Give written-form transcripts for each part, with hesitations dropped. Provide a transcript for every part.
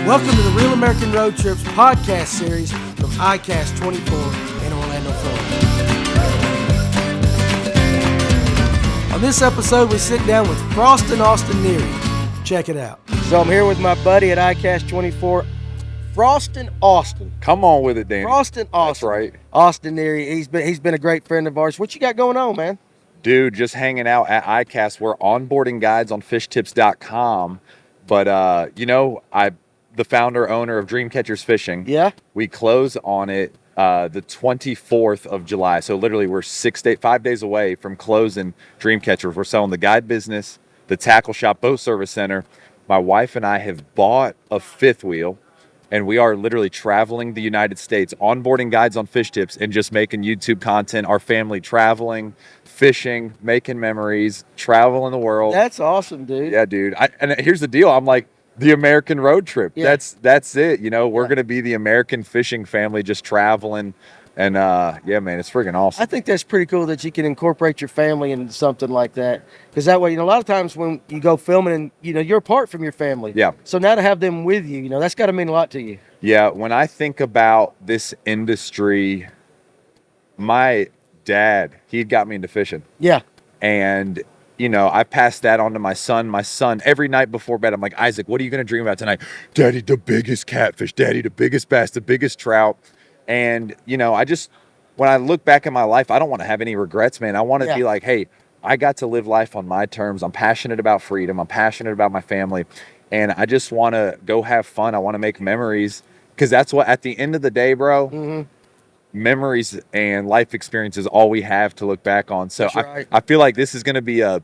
Welcome to the Real American Road Trips podcast series from iCast 24 in Orlando, Florida. On this episode, we sit down with Frostin Austin Neary. Check it out. So I'm here with my buddy at iCast 24, Frostin Austin. Come on with it, Danny. Frostin Austin. That's right. Austin Neary. He's been a great friend of ours. What you got going on, man? Dude, just hanging out at iCast. We're onboarding guides on fishtips.com. But, I'm the founder, owner of Dreamcatchers Fishing. Yeah. We close on it the 24th of July. So literally we're 5 days away from closing Dreamcatchers. We're selling the guide business, the tackle shop, boat service center. My wife and I have bought a fifth wheel, and we are literally traveling the United States, onboarding guides on fish tips and just making YouTube content. Our family traveling, fishing, making memories, traveling the world. That's awesome, dude. Yeah, dude. And here's the deal. I'm like, the American road trip. Yeah. That's it. We're going to be the American fishing family just traveling. And yeah, man, it's freaking awesome. I think that's pretty cool that you can incorporate your family into something like that. Because that way, a lot of times when you go filming and, you're apart from your family. Yeah. So now to have them with you, that's got to mean a lot to you. Yeah. When I think about this industry, my dad, he got me into fishing. Yeah. And I passed that on to my son. My son, every night before bed, I'm like, Isaac, what are you going to dream about tonight? Daddy, the biggest catfish. Daddy, the biggest bass, the biggest trout. And, when I look back in my life, I don't want to have any regrets, man. I want to be like, hey, I got to live life on my terms. I'm passionate about freedom. I'm passionate about my family. And I just want to go have fun. I want to make memories. Because that's what, at the end of the day, bro, memories and life experience is all we have to look back on. So I feel like this is going to be a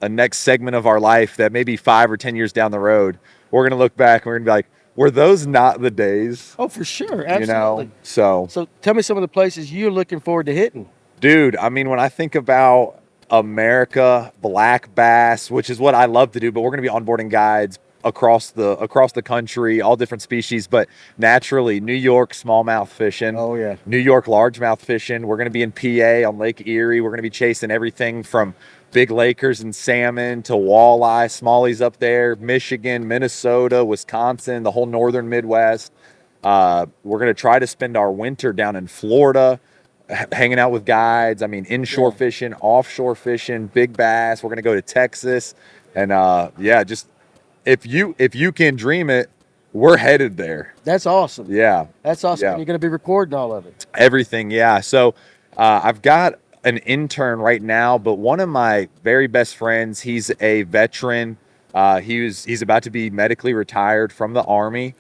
next segment of our life that maybe 5 or 10 years down the road, we're going to look back and we're going to be like, were those not the days? Oh, for sure. Absolutely. So tell me some of the places you're looking forward to hitting. Dude, I mean, when I think about America, black bass, which is what I love to do, but we're going to be onboarding guides across the country, all different species, but naturally, New York smallmouth fishing. Oh, yeah. New York largemouth fishing. We're going to be in PA on Lake Erie. We're going to be chasing everything from big Lakers and salmon to walleye, smallies up there, Michigan, Minnesota, Wisconsin, the whole northern Midwest. We're going to try to spend our winter down in Florida, hanging out with guides. I mean, inshore fishing, offshore fishing, big bass. We're going to go to Texas. And just if you can dream it, we're headed there. That's awesome. Yeah. That's awesome. Yeah. And you're going to be recording all of it. Everything, yeah. So I've got an intern right now, but one of my very best friends, he's a veteran. He's about to be medically retired from the Army.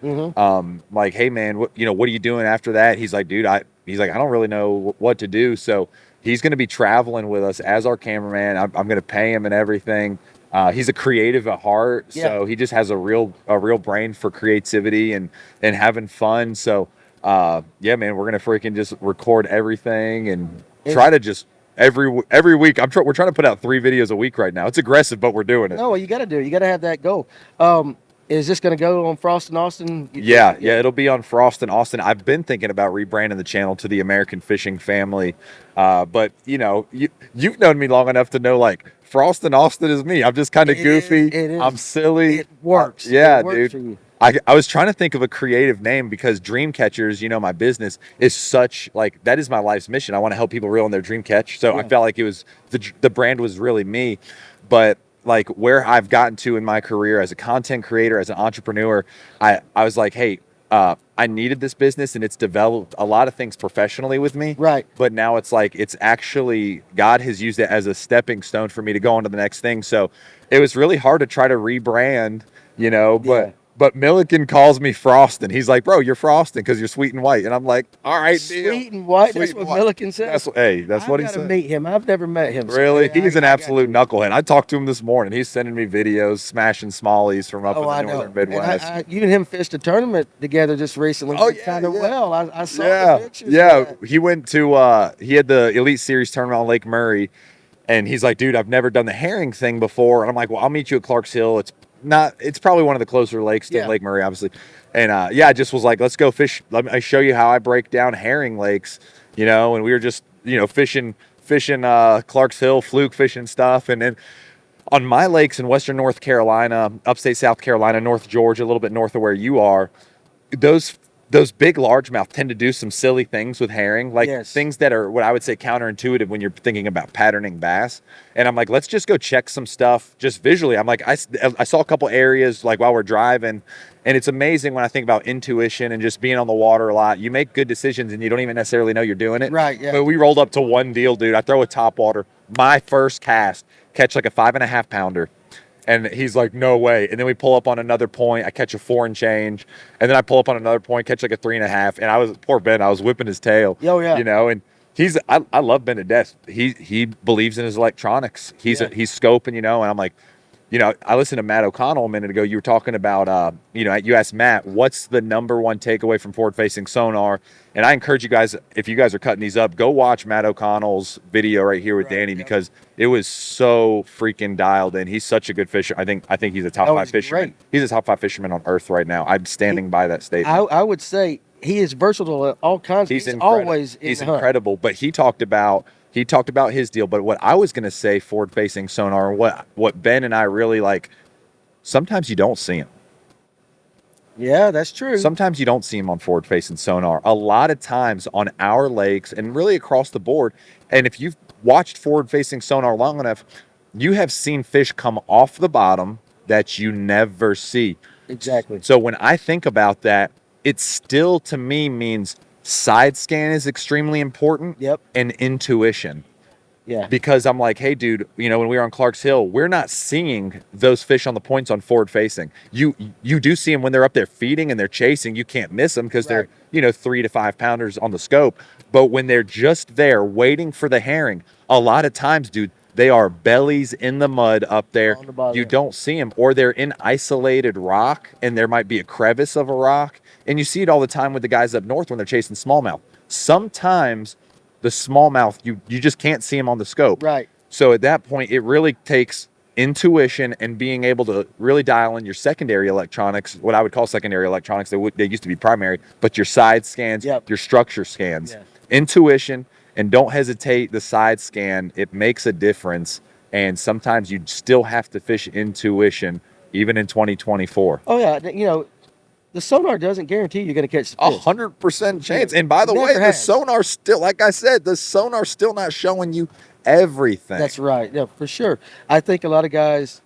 Like, hey man, what are you doing after that? He's like, dude, I don't really know what to do. So he's going to be traveling with us as our cameraman. I'm going to pay him and everything. He's a creative at heart, so he just has a real brain for creativity and having fun. So man, we're going to freaking just record everything and try to just every week. We're trying to put out 3 videos a week right now. It's aggressive, but we're doing it. No, you got to do it. You got to have that goal. Is this going to go on Frostin Austin? Yeah, it'll be on Frostin Austin. I've been thinking about rebranding the channel to the American Fishing Family, but you've known me long enough to know like Frostin Austin is me. I'm just kind of goofy. It is. I'm silly. It works. Yeah, it works dude. For you. I was trying to think of a creative name because Dreamcatchers, my business is such like that is my life's mission. I want to help people reel in their dream catch. So I felt like it was the brand was really me, but like where I've gotten to in my career as a content creator, as an entrepreneur, I was like, hey, I needed this business and it's developed a lot of things professionally with me. Right. But now it's like, it's actually, God has used it as a stepping stone for me to go on to the next thing. So it was really hard to try to rebrand, But Milliken calls me Frostin. He's like, bro, you're Frostin because you're sweet and white. And I'm like, all right, deal. Sweet and white? That's what Milliken said? That's what he said. I've got to meet him. I've never met him. Really? He's an absolute knucklehead. I talked to him this morning. He's sending me videos, smashing smallies from up in the northern Midwest. And you and him fished a tournament together just recently. Oh, yeah. Kind of well. I saw the pictures. Yeah. He went to, he had the Elite Series tournament on Lake Murray. And he's like, dude, I've never done the herring thing before. And I'm like, well, I'll meet you at Clark's Hill. It's probably one of the closer lakes to Lake Murray, obviously. And I just was like, let's go fish. Let me show you how I break down herring lakes, and we were just, fishing Clark's Hill, fluke fishing stuff. And then On my lakes in western North Carolina, upstate South Carolina, North Georgia, a little bit north of where you are, those big largemouth tend to do some silly things with herring, like things that are what I would say counterintuitive when you're thinking about patterning bass. And I'm like, let's just go check some stuff just visually. I'm like, I saw a couple areas like while we're driving, and it's amazing when I think about intuition and just being on the water a lot. You make good decisions and you don't even necessarily know you're doing it. Right, yeah. But we rolled up to one deal, dude. I throw a top water, my first cast, catch like a 5.5 pounder. And he's like, no way. And then we pull up on another point. I catch a 4 and change. And then I pull up on another point, catch like a 3.5. And poor Ben, I was whipping his tail. Oh, yeah. You know, and I love Ben to death. He believes in his electronics. He's scoping, you know, and I'm like, you know, I listened to Matt O'Connell a minute ago. You were talking about, you know, you asked Matt, what's the number one takeaway from forward-facing sonar? And I encourage you guys, if you guys are cutting these up, go watch Matt O'Connell's video right here with Danny because it was so freaking dialed in. He's such a good fisher. I think he's a top 5 fisherman. Great. He's a top 5 fisherman on earth right now. I'm standing by that statement. I would say he is versatile at all kinds. He's always he's incredible. But he talked about his deal. But what I was going to say, forward-facing sonar, what Ben and I really like, sometimes you don't see him. Yeah, that's true. Sometimes you don't see him on forward-facing sonar. A lot of times on our lakes and really across the board, and if you've watched forward-facing sonar long enough, you have seen fish come off the bottom that you never see. Exactly. So when I think about that, it still to me means side scan is extremely important. Yep. And intuition. Yeah. Because I'm like, hey, dude, you know, when we were on Clark's Hill, we're not seeing those fish on the points on forward facing. You do see them when they're up there feeding and they're chasing. You can't miss them because they're, you know, 3 to 5 pounders on the scope. But when they're just there waiting for the herring, a lot of times, dude, they are bellies in the mud up there. You don't see them, or they're in isolated rock and there might be a crevice of a rock. And you see it all the time with the guys up north when they're chasing smallmouth. Sometimes the smallmouth, you just can't see them on the scope. Right. So at that point, it really takes intuition and being able to really dial in your secondary electronics, what I would call secondary electronics. They used to be primary, but your side scans, your structure scans, intuition, and don't hesitate the side scan. It makes a difference. And sometimes you still have to fish intuition, even in 2024. Oh, yeah. You know, the sonar doesn't guarantee you're going to catch the fish. 100% chance. And by the way, the sonar still, like I said, the sonar still not showing you everything. That's right. Yeah, for sure. I think a lot of guys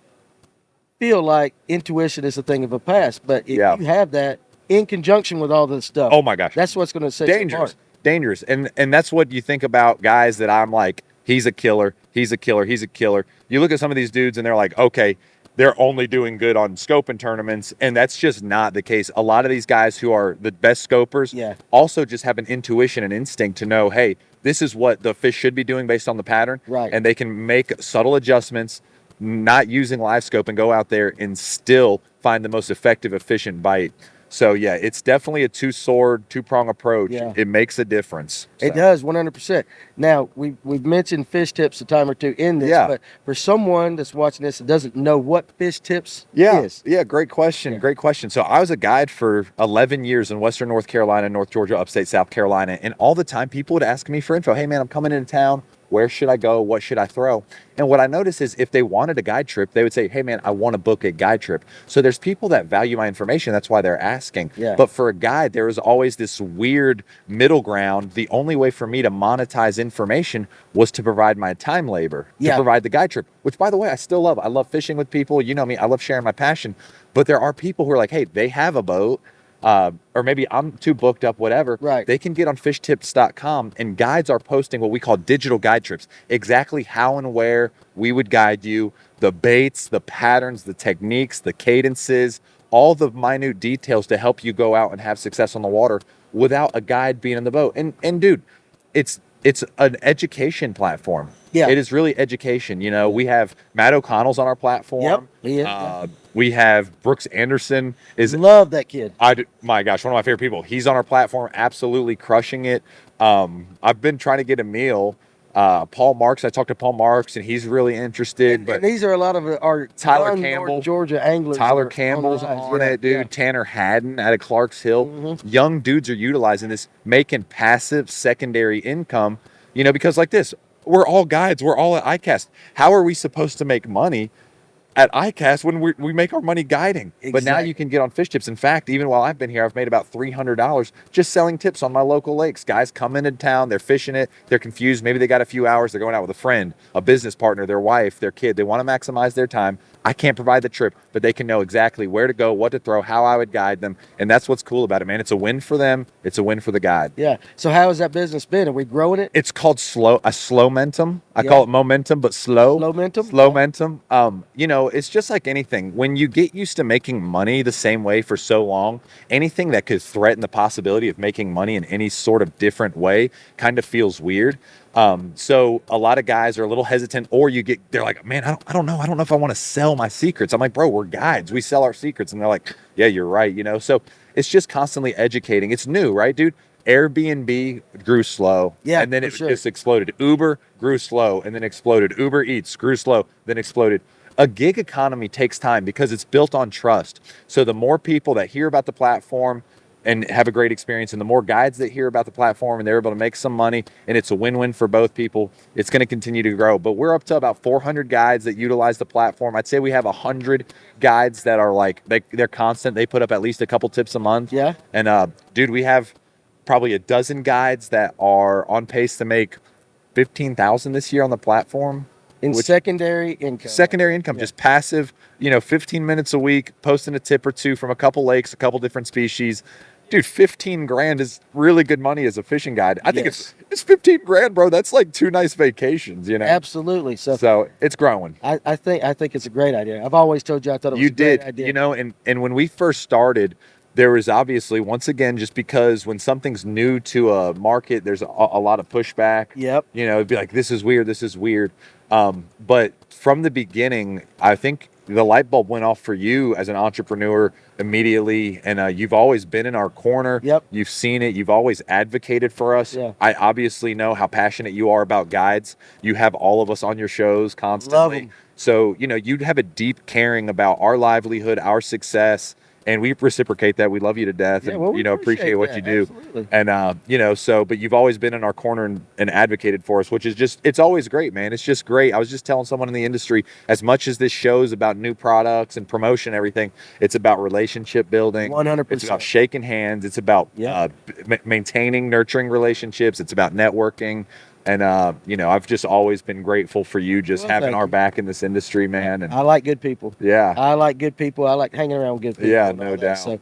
feel like intuition is a thing of the past, but if you have that in conjunction with all this stuff, oh my gosh, that's what's going to set you apart. Dangerous. And that's what you think about guys that I'm like, he's a killer, he's a killer, he's a killer. You look at some of these dudes and they're like, okay, they're only doing good on scoping tournaments, and that's just not the case. A lot of these guys who are the best scopers also just have an intuition and instinct to know, hey, this is what the fish should be doing based on the pattern, and they can make subtle adjustments, not using live scope, and go out there and still find the most effective, efficient bite. So yeah, it's definitely a two-prong approach. It makes a difference. So. It does, 100%. Now, we've mentioned fish tips a time or two in this, but for someone that's watching this and doesn't know what fish tips is. Yeah, great question. Great question. So I was a guide for 11 years in western North Carolina, North Georgia, upstate South Carolina, and all the time people would ask me for info. Hey man, I'm coming into town. Where should I go? What should I throw? And what I noticed is if they wanted a guide trip, they would say, hey man, I want to book a guide trip. So there's people that value my information. That's why they're asking. But for a guide, there was always this weird middle ground. The only way for me to monetize information was to provide my time labor, to provide the guide trip, which by the way, I still love. I love fishing with people. You know me, I love sharing my passion. But there are people who are like, hey, they have a boat. Or maybe I'm too booked up, whatever. They can get on fishtips.com, and guides are posting what we call digital guide trips, exactly how and where we would guide you, the baits, the patterns, the techniques, the cadences, all the minute details to help you go out and have success on the water without a guide being in the boat. And dude, it's an education platform. It is really education. You know, we have Matt O'Connell's on our platform. We have Brooks Anderson. Love that kid. My gosh, one of my favorite people. He's on our platform, absolutely crushing it. I've been trying to get a meal. Paul Marks, I talked to Paul Marks, and he's really interested. And these are a lot of our Tyler Campbell, North Georgia anglers. Tyler Campbell's on it, dude. Tanner Haddon out of Clark's Hill. Young dudes are utilizing this, making passive secondary income. You know, because like this, we're all guides. We're all at iCast. How are we supposed to make money at iCast when we make our money guiding. But now Exactly. you can get on fish tips. In fact, even while I've been here, I've made about $300 just selling tips on my local lakes. Guys come into town, they're fishing it, they're confused. Maybe they got a few hours, they're going out with a friend, a business partner, their wife, their kid. They want to maximize their time. I can't provide the trip, but they can know exactly where to go, what to throw, how I would guide them. And that's what's cool about it, man. It's a win for them. It's a win for the guide. Yeah. So how has that business been? Are we growing it? It's called slow momentum. I call it momentum, but slow. Slow Momentum. It's just like anything. When you get used to making money the same way for so long, anything that could threaten the possibility of making money in any sort of different way kind of feels weird. So a lot of guys are a little hesitant, or they're like, man, I don't know if I want to sell my secrets. I'm like, bro, we're guides. We sell our secrets. And they're like, yeah, you're right. So it's just constantly educating. It's new, right, dude? Airbnb grew slow, and then it just exploded. Uber grew slow and then exploded. Uber Eats grew slow, then exploded. A gig economy takes time because it's built on trust. So the more people that hear about the platform and have a great experience, and the more guides that hear about the platform and they're able to make some money, and it's a win-win for both people, it's going to continue to grow. But we're up to about 400 guides that utilize the platform. I'd say we have 100 guides that are like, they're constant. They put up at least a couple tips a month. Yeah. And dude, we have probably a dozen guides that are on pace to make 15,000 this year on the platform. Secondary income. Secondary income, just passive, 15 minutes a week, posting a tip or two from a couple lakes, a couple different species. Dude, 15 grand is really good money as a fishing guide. I think it's 15 grand, bro. That's like 2 nice vacations, Absolutely. So it's growing. I think it's a great idea. I've always told you I thought it was a great idea. And when we first started, there was obviously, once again, just because when something's new to a market, there's a lot of pushback. Yep. It'd be like, this is weird. But from the beginning, I think the light bulb went off for you as an entrepreneur immediately. And you've always been in our corner. Yep. You've seen it. You've always advocated for us. Yeah. I obviously know how passionate you are about guides. You have all of us on your shows constantly. Love 'em. So, you'd have a deep caring about our livelihood, our success. And we reciprocate that. We love you to death, and we appreciate what you do. Absolutely. And but you've always been in our corner and advocated for us, which is it's always great, man. It's just great. I was just telling someone in the industry, as much as this show's about new products and promotion and everything, it's about relationship building. 100%. It's about shaking hands. It's about maintaining, nurturing relationships. It's about networking. And, I've just always been grateful for you just having our back in this industry, man. And I like good people. Yeah. I like good people. I like hanging around with good people. Yeah, no doubt. So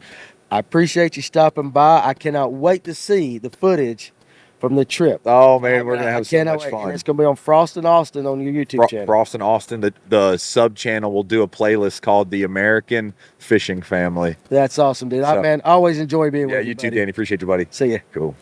I appreciate you stopping by. I cannot wait to see the footage from the trip. Oh, man, we're going to have so much fun. And it's going to be on Frostin Austin on your YouTube channel. Frostin Austin, the sub-channel will do a playlist called The American Fishing Family. That's awesome, dude. I always enjoy being with you, Yeah, you too, Danny. Appreciate you, buddy. See ya. Cool.